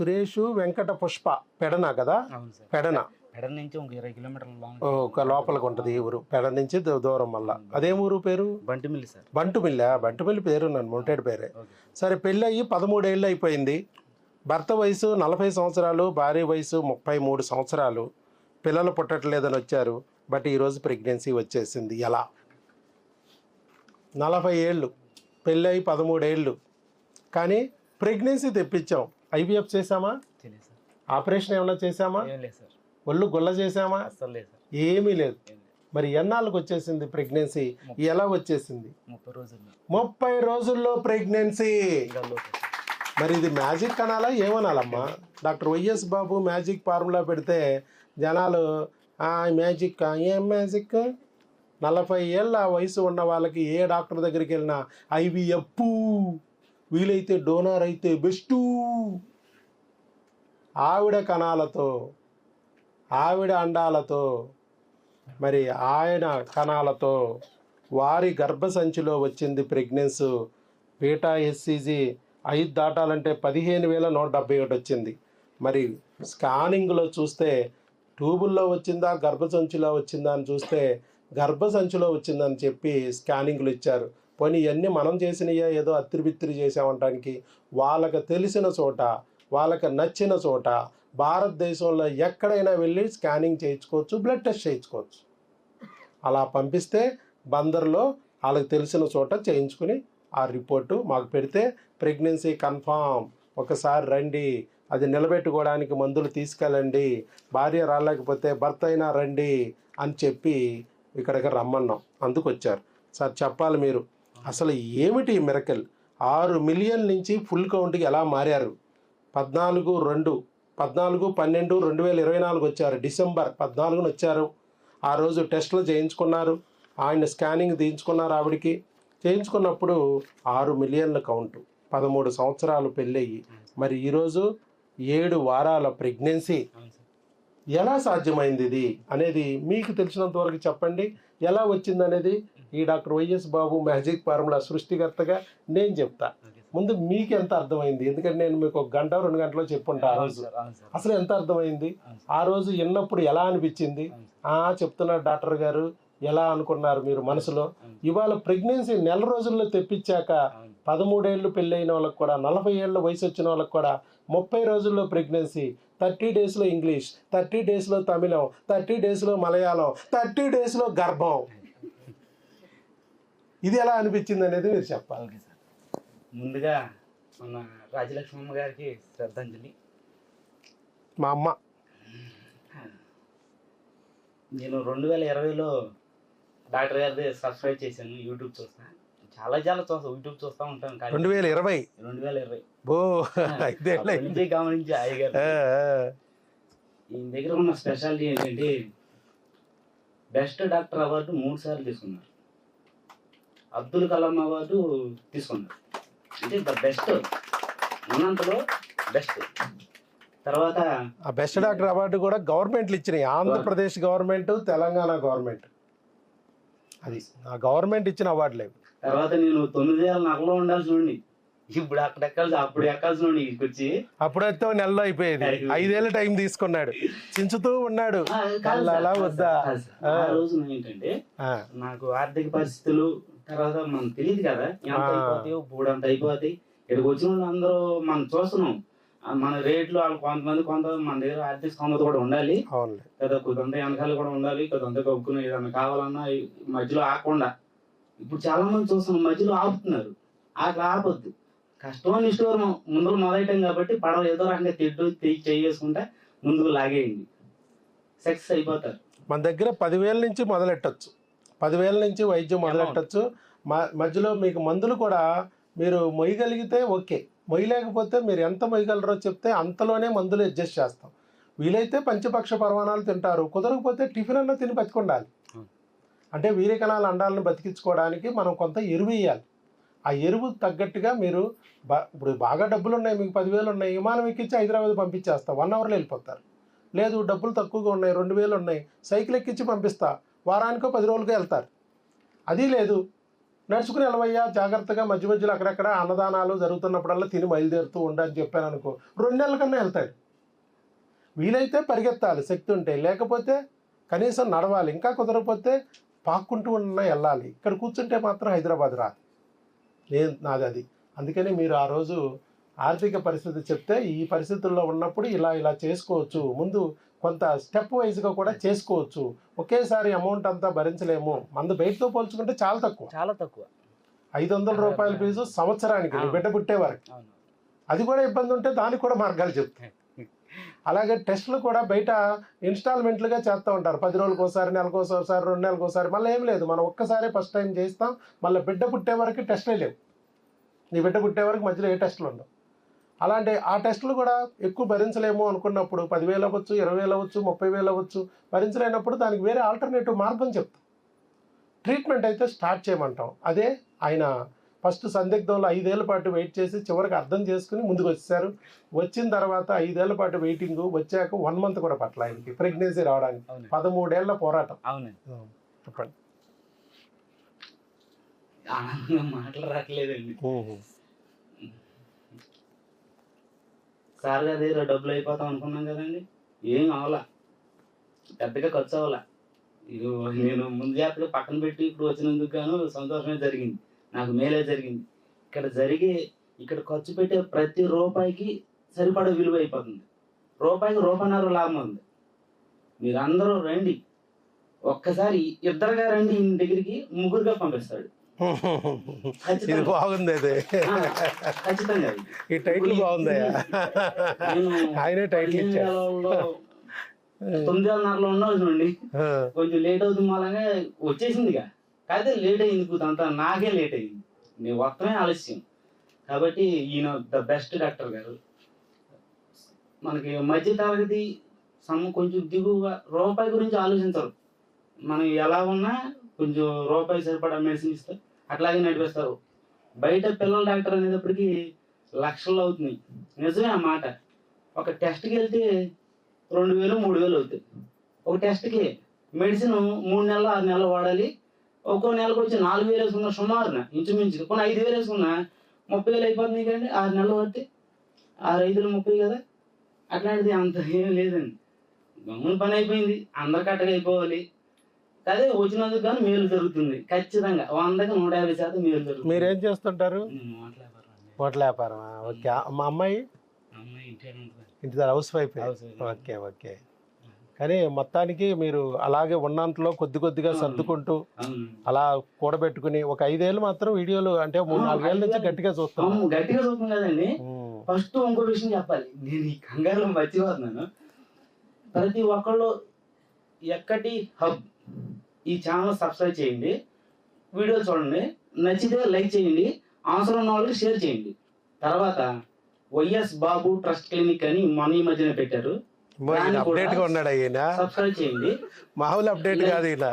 సురేష్ వెంకట పుష్ప పెడన కదా? అవును సార్. పెడన పెడన నుంచి ఒక 20 కిలోమీటర్ల లాంగ్ ఒక లోపలికి ఉంటుంది ఈ ఊరు. పెడ నుంచి దూరం మళ్ళా. అదేం ఊరు పేరు? బంటిమిల్లి సార్. బంటుమిల్లి. బంటుమిల్లి పేరు నన్ను మొంటేడు పేరే. ఓకే. సరే, పెళ్ళి అయ్యి 13 ఏళ్ళు అయిపోయింది. భర్త వయసు 40 సంవత్సరాలు, భార్య వయసు 33 సంవత్సరాలు. పిల్లలు పుట్టట్లేదని వచ్చారు. బట్ ఈరోజు ప్రెగ్నెన్సీ వచ్చేసింది. ఎలా? 40 ఏళ్ళు పెళ్ళి అయ్యి 13 ఏళ్ళు కానీ ప్రెగ్నెన్సీ తెప్పించాం. ఐవీఎఫ్ చేసామా? తెలియదు సార్. ఆపరేషన్ ఏమైనా చేసామా? ఏం లేదు సార్. ఒళ్ళు గుల్ల చేసామా? అస్సలు లేదు సార్. ఏమీ లేదు. ఏం లేదు. మరి ఎన్నాళ్ళకి వచ్చేసింది ప్రెగ్నెన్సీ? ఎలా వచ్చేసింది? 30 రోజులు 30 రోజుల్లో ప్రెగ్నెన్సీ. ఇంకా లోపు సార్. మరి ఇది మ్యాజిక్ అనాలా ఏమనాలమ్మా? డాక్టర్ వైఎస్ బాబు మ్యాజిక్ ఫార్ములా పెడితే జనాలు మ్యాజిక్ ఏం మ్యాజిక్? 40 ఏళ్ళ వయసు ఉన్న వాళ్ళకి ఏ డాక్టర్ దగ్గరికి వెళ్ళినా ఐవీఎఫ్, వీలైతే డోనార్ అయితే బెస్టు. ఆవిడ కణాలతో, ఆవిడ అండాలతో, మరి ఆయన కణాలతో వారి గర్భసంచిలో వచ్చింది ప్రెగ్నెన్సీ. బీటా హెచ్సిజి 5 దాటాలంటే 15,171 వచ్చింది. మరి స్కానింగ్లో చూస్తే ట్యూబుల్లో వచ్చిందా గర్భసంచిలో వచ్చిందా అని చూస్తే గర్భసంచిలో వచ్చిందని చెప్పి స్కానింగ్లు ఇచ్చారు. పోనీ ఇవన్నీ మనం చేసినయే ఏదో అత్తిరిబిత్తిరి చేసామంటానికి, వాళ్ళకి తెలిసిన చోట, వాళ్ళకి నచ్చిన చోట భారతదేశంలో ఎక్కడైనా వెళ్ళి స్కానింగ్ చేయించుకోవచ్చు, బ్లడ్ టెస్ట్ చేయించుకోవచ్చు. అలా పంపిస్తే బందర్లో వాళ్ళకి తెలిసిన చోట చేయించుకుని ఆ రిపోర్టు మాకు పెడితే ప్రెగ్నెన్సీ కన్ఫామ్. ఒకసారి రండి, అది నిలబెట్టుకోవడానికి మందులు తీసుకెళ్ళండి, భార్య రాలేకపోతే భర్త అయినా రండి అని చెప్పి ఇక్కడికి రమ్మన్నాం. అందుకు వచ్చారు. సార్ చెప్పాలి మీరు, అసలు ఏమిటి మిరకల్? 6 మిలియన్ నుంచి ఫుల్ కౌంట్కి ఎలా మారారు? 14/12/2024 వచ్చారు. డిసెంబర్ 14న వచ్చారు. ఆ రోజు టెస్టులు చేయించుకున్నారు. ఆయన స్కానింగ్ తీయించుకున్నారు. ఆవిడికి చేయించుకున్నప్పుడు 6 మిలియన్ల కౌంటు, 13 సంవత్సరాలు పెళ్ళయ్యి. మరి ఈరోజు 7 వారాల ప్రెగ్నెన్సీ. ఎలా సాధ్యమైంది ఇది అనేది మీకు తెలిసినంత వరకు చెప్పండి. ఎలా వచ్చింది అనేది ఈ డాక్టర్ వైఎస్ బాబు మ్యాజిక్ ఫార్ములా సృష్టికర్తగా నేను చెప్తా. ముందు మీకు ఎంత అర్థమైంది? ఎందుకంటే నేను మీకు 1 గంట 2 గంటలో చెప్పుంటా ఆ రోజు. అసలు ఎంత అర్థమైంది? ఆ రోజు విన్నప్పుడు ఎలా అనిపించింది? చెప్తున్నారు డాక్టర్ గారు, ఎలా అనుకున్నారు మీరు మనసులో? ఇవాళ ప్రెగ్నెన్సీ నెల రోజుల్లో తెప్పించాక 13 ఏళ్ళు పెళ్ళైన వాళ్ళకి కూడా, 40 ఏళ్ళ వయసు వచ్చిన వాళ్ళకి కూడా 30 రోజుల్లో ప్రెగ్నెన్సీ. 30 డేస్లో ఇంగ్లీష్, 30 డేస్లో తమిళం, 30 డేస్లో మలయాళం, 30 డేస్లో గర్భం. ఇది ఎలా అనిపించింది అనేది మీరు చెప్పాలి. Okay sir. ముందుగా మన రాజలక్ష్మమ్మ గారికి శ్రద్ధాంజలి. మా అమ్మ. నేను 2020లో డాక్టర్ గారిది సబ్స్క్రైబ్ చేశాను. యూట్యూబ్ చూస్తాను, చాలా చూస్తాను, యూట్యూబ్ చూస్తూ ఉంటాను. 2020 ఓ 5 ఏళ్ళ నుంచి గమనించి అయ్యగారు ఈయన దగ్గర ఉన్న స్పెషాలిటీ ఏంటంటే బెస్ట్ డాక్టర్ అవార్డు 3 సార్లు తీసుకున్నారు. అబ్దుల్ కలాం అవార్డు తీసుకున్నారు. అంటే ద బెస్ట్, ఉన్నంతలో బెస్ట్. తర్వాత ఆ బెస్ట్ డాక్టర్ అవార్డు కూడా గవర్నమెంట్లు ఇచ్చినాయి. ఆంధ్రప్రదేశ్ గవర్నమెంట్, తెలంగాణ గవర్నమెంట్, అది ఆ గవర్నమెంట్ ఇచ్చిన అవార్డులేవు. తర్వాత నేను 9 ఏళ్ళ నగలో ఉండాల్సి ఉండి ఇప్పుడు అప్పుడు ఎక్కాల్సి ఉండి వచ్చి అప్పుడైతే నెలలో అయిపోయేది. 5 ఏళ్ళ టైం తీసుకున్నాడు, చించుతూ ఉన్నాడు. అలా వద్దా? ఆ రోజు ఏంటంటే నాకు ఆర్థిక పరిస్థితులు తర్వాత మనం తెలియదు కదా, ఎంత అయిపోతాయో బూడంత అయిపోతాయి. ఇక్కడికి వచ్చిన వాళ్ళు అందరూ మనం చూస్తున్నాం, మన రేట్లు వాళ్ళు కొంతమంది మన దగ్గర ఆర్థిక స్థోమత కూడా ఉండాలి కదా, కొద్దింత వెనకాల కూడా ఉండాలి, కొద్దింత కప్పుకుని ఏదన్నా కావాలన్నా మధ్యలో ఆగకుండా. ఇప్పుడు చాలా మంది చూస్తున్నాం మధ్యలో ఆపుతున్నారు. ఆపొద్దు, కష్టం నిష్ఠూరం ముందుకు మొదలెట్టాం కాబట్టి పడవ ఏదో రకంగా చేసుకుంటే ముందుకు లాగేయండి, సక్సెస్ అయిపోతారు. మన దగ్గర 10,000 నుంచి మొదలెట్టచ్చు, 10,000 నుంచి వైద్యం మొదలెట్టచ్చు. మధ్యలో మీకు మందులు కూడా మీరు మొయ్యగలిగితే ఓకే, మొయ్యలేకపోతే మీరు ఎంత మొయ్యగలరో చెప్తే అంతలోనే మందులు అడ్జస్ట్ చేస్తాం. వీలైతే పంచపక్ష పరమాణాలు తింటారు, కుదరకపోతే టిఫిన్ అన్న తిని బతికొండాలి. అంటే వీర్యకణాల అండాలను బతికించుకోవడానికి మనం కొంత ఎరువు వేయాలి. ఆ ఎరువు తగ్గట్టుగా మీరు ఇప్పుడు బాగా డబ్బులు ఉన్నాయి, మీకు 10,000 ఉన్నాయి, విమానం ఎక్కించి హైదరాబాద్ పంపించేస్తా, 1 అవర్లో వెళ్ళిపోతారు. లేదు డబ్బులు తక్కువగా ఉన్నాయి, 2,000 ఉన్నాయి, సైకిల్ ఎక్కించి పంపిస్తా, వారానికో 10 రోజులకో వెళ్తారు. అది లేదు, నడుచుకుని వెళ్ళవయ్యా జాగ్రత్తగా మధ్య మధ్యలో అక్కడక్కడ అన్నదానాలు జరుగుతున్నప్పుడల్లా తిని బయలుదేరుతూ ఉండని చెప్పాను అనుకో 2 నెలల కన్నా వెళ్తాడు. వీలైతే పరిగెత్తాలి శక్తి ఉంటే, లేకపోతే కనీసం నడవాలి, ఇంకా కుదరకపోతే పాక్కుంటూ ఉన్న వెళ్ళాలి. ఇక్కడ కూర్చుంటే మాత్రం హైదరాబాద్ రాదు. నాది అది. అందుకని మీరు ఆ రోజు ఆర్థిక పరిస్థితి చెప్తే ఈ పరిస్థితుల్లో ఉన్నప్పుడు ఇలా చేసుకోవచ్చు, ముందు కొంత స్టెప్ వైజ్గా కూడా చేసుకోవచ్చు. ఒకేసారి అమౌంట్ అంతా భరించలేము. మందు బయటతో పోల్చుకుంటే చాలా తక్కువ 500 రూపాయల ఫీజు సంవత్సరానికి నీ బిడ్డ పుట్టే వరకు. అది కూడా ఇబ్బంది ఉంటే దానికి కూడా మార్గాలు చెప్తాయి. అలాగే టెస్టులు కూడా బయట ఇన్స్టాల్మెంట్లుగా చేస్తూ ఉంటారు. 10 రోజులకు ఒకసారి, నెలకు ఒకసారి, 2 నెలలకు ఒకసారి. మళ్ళీ ఏం లేదు, మనం ఒక్కసారి ఫస్ట్ టైం చేస్తాం. మళ్ళీ బిడ్డ పుట్టే వరకు టెస్టులే లేవు. నీ బిడ్డ పుట్టే వరకు మధ్యలో ఏ టెస్టులు ఉండవు. అలాంటి ఆ టెస్టులు కూడా ఎక్కువ భరించలేము అనుకున్నప్పుడు 10,000 అవ్వచ్చు, 20,000 అవ్వచ్చు, 30,000 అవ్వచ్చు. భరించలేనప్పుడు దానికి వేరే ఆల్టర్నేటివ్ మార్గం చెప్తాం. ట్రీట్మెంట్ అయితే స్టార్ట్ చేయమంటాం. అదే ఆయన ఫస్ట్ సందిగ్ధంలో 5 ఏళ్ల పాటు వెయిట్ చేసి చివరికి అర్థం చేసుకుని ముందుకు వచ్చేసారు. వచ్చిన తర్వాత 5 ఏళ్ల పాటు వెయిటింగ్, వచ్చాక 1 మంత్ కూడా పట్ల ఆయనకి ప్రెగ్నెన్సీ రావడానికి 13 ఏళ్ల పోరాటం. చెప్పండి. ఆనందంగా మాటలు రావట్లేదండి. సార్ గారి దగ్గర డబ్బులు అయిపోతాం అనుకున్నాం కదండి, ఏం అవలా, పెద్దగా ఖర్చు అవ్వాలా. నేను ముందు జాగ్రత్తగా పక్కన పెట్టి ఇప్పుడు వచ్చినందుకు గాను సంతోషమే జరిగింది, నాకు మేలే జరిగింది. ఇక్కడ ఖర్చు పెట్టే ప్రతి రూపాయికి సరిపడే విలువ అయిపోతుంది. రూపాయికి రూపాయన్నర లాభం ఉంది. మీరందరూ రండి, ఒక్కసారి ఇద్దరుగా రండి, ఈయన దగ్గరికి ముగ్గురుగా పంపిస్తాడు. ఇది బాగుంది. అదే ఖచ్చితంగా ఈ టైటిల్ బాగుందయ్యా. ఆయనే టైటిల్ ఇచ్చాడు. 9:30లో ఉన్నది కొంచెం లేట్ అవుతుంది, మూలంగా వచ్చేసిందిగా. కాకపోతే లేట్ అయింది, అంతా నాకే లేట్ అయింది, నేను వస్తమే ఆలస్యం. కాబట్టి ఈయన ద బెస్ట్ డాక్టర్ గారు. మనకి మధ్య తరగతి కొంచెం దిగువగా రూపాయి గురించి ఆలోచించరు. మనం ఎలా ఉన్నా కొంచెం రూపాయి సరిపడా మెడిసిన్ ఇస్తారు, అట్లాగే నడిపిస్తారు. బయట పిల్లల డాక్టర్ అనేటప్పటికి లక్షల్లో అవుతుంది. నిజమే ఆ మాట. ఒక టెస్ట్కి వెళ్తే 2,000, 3,000 అవుతాయి. ఒక టెస్ట్కి మెడిసిన్ 3 నెలలు 6 నెలలు వాడాలి. ఒక్కో నెలకు వచ్చి 4,000 వేసుకున్న సుమారున ఇంచుమించు, కొన్ని 5,000 వేసుకున్న 30,000 అయిపోతుంది కండి. 6 నెలలు పడితే 6 5 30 కదా. అట్లాంటిది అంత ఏం లేదండి. గమ్మున పని అయిపోయింది, అందరు కట్టగా అయిపోవాలి. అదే వచ్చినందుకు కానీ మేలు జరుగుతుంది. ఖచ్చితంగా 100కి 150% మేలు జరుగుతుంది. మీరేం చేస్తుంటారు? హోటల్ వ్యాపారం. ఓకే. మా అమ్మాయి ఇంటి దగ్గర హౌస్ వైఫ్. Okay okay. కానీ మొత్తానికి మీరు అలాగే ఉన్నంతలో కొద్దిగా సర్దుకుంటూ అలా కూడబెట్టుకుని ఒక 5 ఏళ్ళు మాత్రం వీడియోలు అంటే 3-4 ఏళ్ళ నుంచి గట్టిగా చూస్తాం కదండి. ఫస్ట్ ఇంకో విషయం చెప్పాలి, నేను ఈ కంగారులో మర్చిపోతున్నాను. ప్రతి ఒక్కళ్ళు ఎక్కడి హబ్ ఈ ఛానల్ సబ్స్క్రైబ్ చేయండి, వీడియోలు చూడండి, నచ్చితే లైక్ చేయండి, అవసరం ఉన్న వాళ్ళకి షేర్ చేయండి. తర్వాత వైఎస్ బాబు ట్రస్ట్ క్లినిక్ అని మన ఈ మధ్యన పెట్టారు, అప్డేట్ గా ఉన్నాడు. సబ్స్క్రైబ్ చేయండి. మామూలు అప్డేట్ కాదు, ఇలా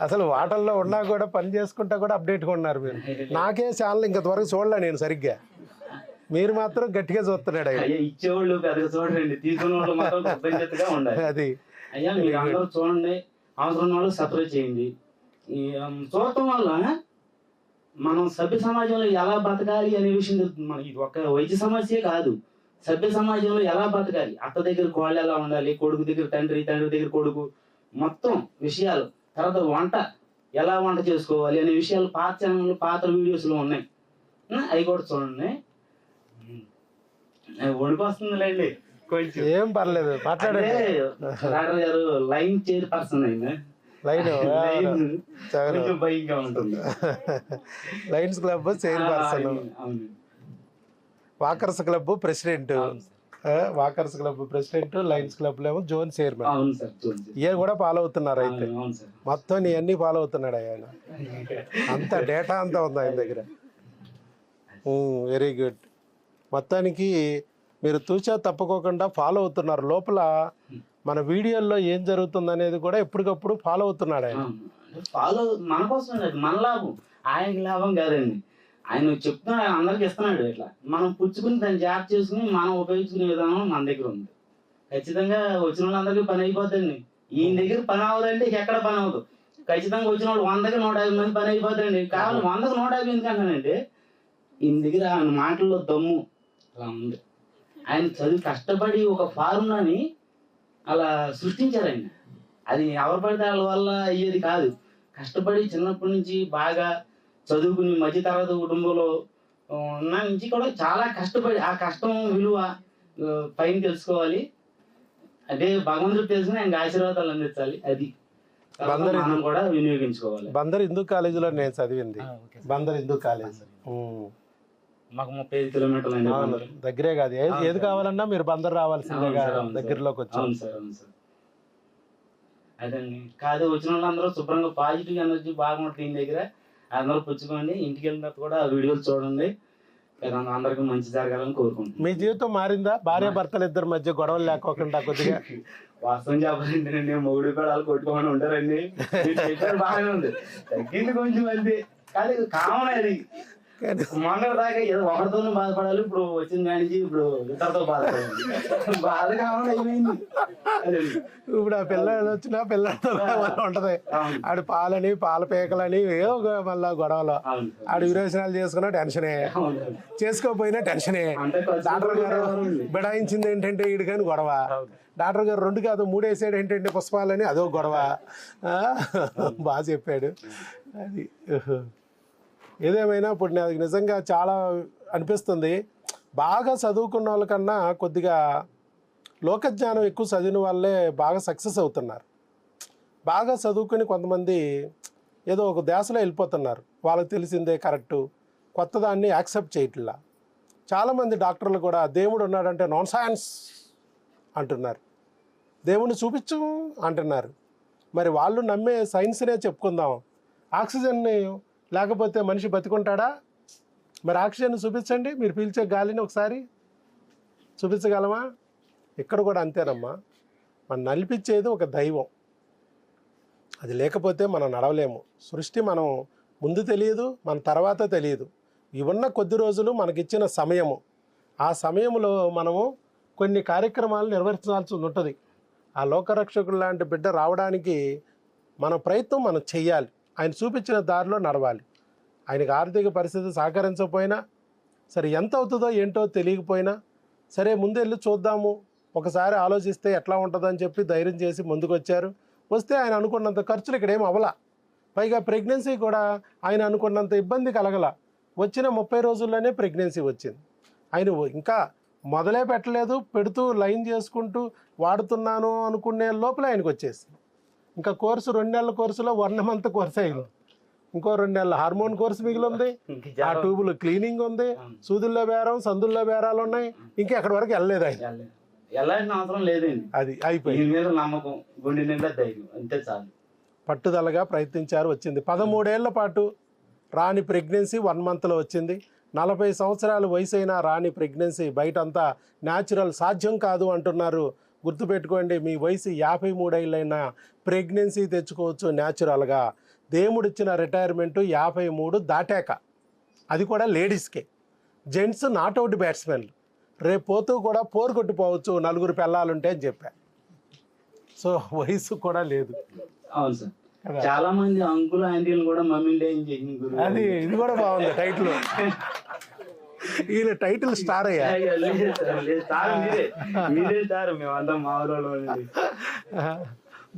అసలు వాటల్లో ఉన్నా కూడా పని చేసుకుంటా కూడా అప్డేట్ గా ఉన్నారు మీరు. నాకే ఛానల్ ఇంతవరకు చూడలే నేను సరిగ్గా, మీరు మాత్రం గట్టిగా చూస్తున్నాడు. ఇచ్చేవాళ్ళు పెద్దగా చూడండి, తీసుకున్న వాళ్ళు మాత్రం కృతజ్ఞతగా ఉండాలి. అది అయ్యా మీరు అందరూ చూడండి, అవసరం ఉన్న వాళ్ళు సబ్స్క్రైబ్ చేయండి. ఈ చూడటం వల్ల మనం సభ్య సమాజంలో ఎలా బతకాలి అనే విషయం తెలుస్తుంది. మన ఇది ఒక వైద్య సమస్యే కాదు, సభ్య సమాజంలో ఎలా బతకాలి, అత్త దగ్గర కోళ్ళు ఎలా ఉండాలి, కొడుకు దగ్గర తండ్రి, తండ్రి దగ్గర కొడుకు, మొత్తం విషయాలు. తర్వాత వంట ఎలా వంట చేసుకోవాలి అనే విషయాలు పాత ఛానల్ పాత వీడియోస్లో ఉన్నాయి, అవి కూడా చూడండి. వణికొస్తుందిలేండి కొంచెం, ఏం పర్లేదు మాట్లాడండి. డాక్టర్ గారు లైన్ చైర్ పర్సన్ అయినా కొంచెం భయంగా ఉంటుంది. Lions club chair person, walkers club president, walkers club president, Lions club లో జోన్ చైర్మన్. ఇయర్ కూడా ఫాలో అవుతున్నారు అయితే, మొత్తం నీ అన్ని ఫాలో అవుతున్నాడు ఆయన. అంత డేటా అంతా ఉంది ఆయన దగ్గర. Very good. మొత్తానికి మీరు తూచా తప్పుకోకుండా ఫాలో అవుతున్నారు. లోపల మన వీడియోల్లో ఏం జరుగుతుంది అనేది కూడా ఎప్పటికప్పుడు ఫాలో అవుతున్నాడు ఆయన. ఫాలో మన కోసం, మన లాభం, ఆయనకి లాభం కాదండి. ఆయన చెప్తున్నాడు, అందరికి ఇస్తున్నాడు. ఇట్లా మనం పుచ్చుకుని దాన్ని జాగ్రత్త చేసుకుని మనం ఉపయోగించుకునే విధానం మన దగ్గర ఉంది. ఖచ్చితంగా వచ్చిన వాళ్ళందరికీ పని అయిపోద్దండి. ఈయన దగ్గర పని అవ్వదంటే ఎక్కడ పని అవ్వదు. ఖచ్చితంగా వచ్చిన వాళ్ళు 100కి 150 మంది పని అయిపోతాయండి. కావాలి 100కి 150 ఎందుకంటానంటే ఈయన దగ్గర ఆయన మాటల్లో దమ్ము అలా ఉంది. ఆయన చదివి కష్టపడి ఒక ఫార్ములాని అలా సృష్టించారు ఆయన. అది ఎవరు పడితే వాళ్ళ వల్ల అయ్యేది కాదు. కష్టపడి చిన్నప్పటి నుంచి బాగా చదువుకుని మధ్య తరగతి కుటుంబంలో ఉన్న నుంచి కూడా చాలా కష్టపడి ఆ కష్టం విలువ పైన తెలుసుకోవాలి. అదే భగవంతుడు తెలుసుకుని ఆయనకి ఆశీర్వాదాలు అందించాలి. అది మనం కూడా వినియోగించుకోవాలి. బందర్ హిందూ కాలేజీలో నేను చదివింది. బందర్ హిందూ కాలేజ్ మాకు 35 కిలోమీటర్లు దగ్గరే కాదు. ఏది కావాలన్నా మీరు బందర్ రావాల్సిందే, దగ్గరలోకి వచ్చి. అవును సార్, అవును సార్. అదండి కాదు, వచ్చిన వాళ్ళందరూ శుభ్రంగా పాజిటివ్ ఎనర్జీ బాగుంటుంది దీని దగ్గర. అందరూ పుచ్చుకోండి. ఇంటికి వెళ్ళిన తర్వాత కూడా వీడియోలు చూడండి. అందరికి మంచి జరగాలని కోరుకుంటున్నాను. మీ జీవితం మారిందా? భార్య భర్తలు ఇద్దరి మధ్య గొడవలు లేకోకుండా కొద్దిగా? వాస్తవం చెప్పాలంటే మొగుడు కూడా వాళ్ళు కొట్టుకోమని ఉంటారండి. బాగానే ఉంది, తగ్గింది కొంచెం అంతే. కానీ కామన్ అది. మొన్న దాకా ఏదో ఒకరితోనే బాధపడాలి, ఇప్పుడు వచ్చిన కానీ ఇప్పుడు ఇతరుతో బాధపడాలి. బాధ కామన్ అయిపోయింది. ఇప్పుడు ఆ పిల్లలు వచ్చినా పిల్లలతో ఉంటది. ఆడు పాలని పాల పేకలని ఏదో మళ్ళా గొడవలు. ఆడు విరోచనాలు చేసుకున్నా టెన్షనే, చేసుకోకపోయినా టెన్షనే. డాక్టర్ గారు బిడాయించింది ఏంటంటే ఈడు కానీ గొడవ. డాక్టర్ గారు 2 కాదు 3 వేసాడు ఏంటంటే పుష్పాలని, అదో గొడవ. బాగా చెప్పాడు. అది ఏదేమైనా ఇప్పుడు నాకు నిజంగా చాలా అనిపిస్తుంది, బాగా చదువుకున్న వాళ్ళకన్నా కొద్దిగా లోకజ్ఞానం ఎక్కువ చదివిన వాళ్ళే బాగా సక్సెస్ అవుతున్నారు. బాగా చదువుకుని కొంతమంది ఏదో ఒక దేశంలో వెళ్ళిపోతున్నారు. వాళ్ళకి తెలిసిందే కరెక్టు, కొత్త దాన్ని యాక్సెప్ట్ చేయట్లా. చాలామంది డాక్టర్లు కూడా దేవుడు ఉన్నాడంటే నాన్ సైన్స్ అంటున్నారు, దేవుడిని చూపించు అంటున్నారు. మరి వాళ్ళు నమ్మే సైన్స్నే చెప్పుకుందాం. ఆక్సిజన్ని లేకపోతే మనిషి బతికుంటాడా? మరి ఆక్సిజన్ చూపించండి, మీరు పీల్చే గాలిని ఒకసారి చూపించగలమా? ఇక్కడ కూడా అంతేనమ్మా. మనం నడిపించేది ఒక దైవం, అది లేకపోతే మనం నడవలేము. సృష్టి మనం ముందు తెలియదు, మన తర్వాత తెలియదు. ఇవన్న కొద్ది రోజులు మనకిచ్చిన సమయము, ఆ సమయంలో మనము కొన్ని కార్యక్రమాలు నిర్వహించాల్సి ఉంటుంది. ఆ లోకరక్షకుడు లాంటి బిడ్డ రావడానికి మన ప్రయత్నం మనం చెయ్యాలి. ఆయన చూపించిన దారిలో నడవాలి. ఆయనకు ఆర్థిక పరిస్థితి సహకరించకపోయినా సరే, ఎంత అవుతుందో ఏంటో తెలియకపోయినా సరే, ముందెళ్ళి చూద్దాము, ఒకసారి ఆలోచిస్తే ఎట్లా ఉంటుందని చెప్పి ధైర్యం చేసి ముందుకు వచ్చారు. వస్తే ఆయన అనుకున్నంత ఖర్చులు ఇక్కడ ఏం అవ్వలా. పైగా ప్రెగ్నెన్సీ కూడా ఆయన అనుకున్నంత ఇబ్బంది కలగల. వచ్చిన 30 రోజుల్లోనే ప్రెగ్నెన్సీ వచ్చింది. ఆయన ఇంకా మొదలే పెట్టలేదు, పెడుతూ లైన్ చేసుకుంటూ వాడుతున్నాను అనుకునే లోపల ఆయనకు వచ్చేసింది. ఇంకా కోర్సు 2 నెలల కోర్సులో 1 మంత్ కోర్సు అయింది. ఇంకో 2 నెలల హార్మోన్ కోర్సు మిగిలింది. ఆ ట్యూబులు క్లీనింగ్ ఉంది, సూదుల్లో బేరం, సందుల్లో బేరాలు ఉన్నాయి. ఇంకా ఎక్కడి వరకు వెళ్ళలేదు ఆయన. వెళ్ళాల్సిన అవసరం లేదండి. అది అయిపోయింది. నమ్మకం, గుండె నిండా ధైర్యం, అంతే చాలు. పట్టుదలగా ప్రయత్నించారు, వచ్చింది. 13 ఏళ్ల పాటు రాని ప్రెగ్నెన్సీ 1 మంత్లో వచ్చింది. 40 సంవత్సరాల వయసు అయినా రాని ప్రెగ్నెన్సీ బయటంతా న్యాచురల్ సాధ్యం కాదు అంటున్నారు. గుర్తుపెట్టుకోండి, మీ వయసు 53 ఏళ్ళైనా ప్రెగ్నెన్సీ తెచ్చుకోవచ్చు న్యాచురల్గా. దేవుడిచ్చిన రిటైర్మెంటు 53 దాటాక, అది కూడా లేడీస్కే. జెంట్స్ నాట్అవుట్ బ్యాట్స్మెన్లు రేపు పోతూ కూడా పోరు కొట్టిపోవచ్చు 4 పిల్లలుంటే అని చెప్పా. సో వయసు కూడా లేదు. అవును సార్, చాలా మంది అంకుల్ ఆంటీలు కూడా మమ్మీలు ఏం చేసింది. అది ఇది కూడా బాగుంది టైటిల్. ఈయన టైటిల్ స్టార్ అయ్యా.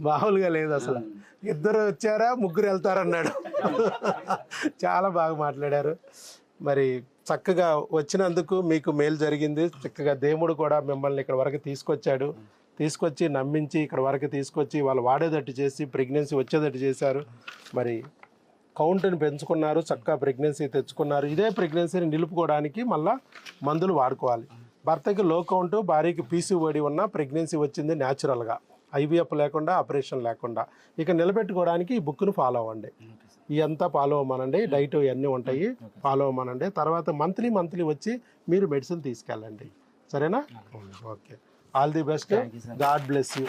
మామూలుగా లేదు అసలు. 2 వచ్చారా 3 వెళ్తారన్నాడు. చాలా బాగా మాట్లాడారు. మరి చక్కగా వచ్చినందుకు మీకు మేలు జరిగింది. చక్కగా దేవుడు కూడా మిమ్మల్ని ఇక్కడ వరకు తీసుకొచ్చి నమ్మించి ఇక్కడ వరకు తీసుకొచ్చి వాళ్ళు వాడేటట్టు చేసి ప్రెగ్నెన్సీ వచ్చేటట్టు చేశారు. మరి కౌంట్ని పెంచుకున్నారు, చక్కగా ప్రెగ్నెన్సీ తెచ్చుకున్నారు. ఇదే ప్రెగ్నెన్సీని నిలుపుకోవడానికి మళ్ళీ మందులు వాడుకోవాలి. భర్తకి లో కౌంటు, భార్యకి పీసీఓడి ఉన్న ప్రెగ్నెన్సీ వచ్చింది న్యాచురల్గా, ఐవీఎఫ్ లేకుండా, ఆపరేషన్ లేకుండా. ఇక నిలబెట్టుకోవడానికి ఈ బుక్ను ఫాలో అవ్వండి. ఇదంతా ఫాలో అవ్వమనండి. డైట్ ఇవన్నీ ఉంటాయి, ఫాలో అవ్వమనండి. తర్వాత మంత్లీ వచ్చి మీరు మెడిసిన్ తీసుకెళ్ళండి. సరేనా? Okay, all the best. God bless you.